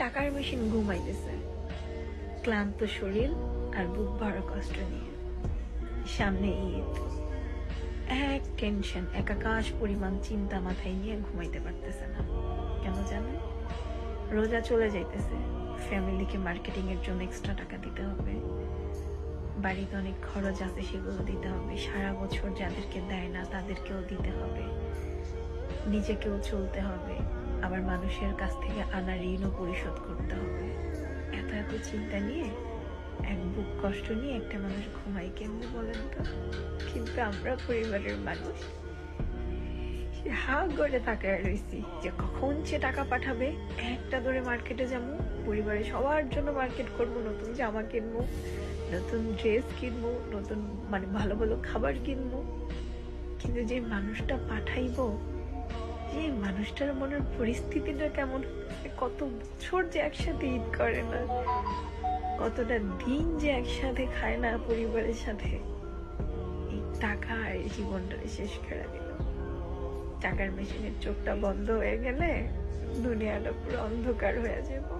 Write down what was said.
টাকার মেশিন ঘুমাইতেছে, ক্লান্ত শরীর আর বুক ভরা কষ্ট নিয়ে। সামনে ঈদ, এক টেনশন, এক আকাশ পরিমাণ চিন্তা মাথায় নিয়ে ঘুমাইতে পারতেছে না। কেন জানেন? রোজা চলে যাইতেছে, ফ্যামিলিকে মার্কেটিং এর জন্য এক্সট্রা টাকা দিতে হবে, বাড়িতে অনেক খরচ আছে, সেগুলো দিতে হবে, সারা বছর যাদেরকে দেয় না তাদেরকেও দিতে হবে, নিজেকেও চলতে হবে, আবার মানুষের কাছ থেকে আনা ঋণও পরিশোধ করতে হবে। এত এত চিন্তা নিয়ে, এক বুক কষ্ট নিয়ে একটা মানুষ ঘুমায় কেমনে বলেন তো? কিন্তু আমরা পরিবারের মানুষ হা করে তাকায় রয়েছি যে কখন সে টাকা পাঠাবে। একটা ধরে মার্কেটে যাবো, পরিবারের সবার জন্য মার্কেট করব, নতুন জামা কিনবো, নতুন ড্রেস কিনবো, নতুন মানে ভালো ভালো খাবার কিনবো। কিন্তু যে মানুষটা পাঠাইবো, যে মানুষটার মনের পরিস্থিতিটা কেমন, কত বছর যে একসাথে ঈদ করে না, কতটা দিন যে একসাথে খায় না পরিবারের সাথে, এই টাকা আর এই জীবনটা শেষ করে দিল। টাকার মেশিনের চোখটা বন্ধ হয়ে গেলে দুনিয়াটা পুরো অন্ধকার হয়ে যাবে।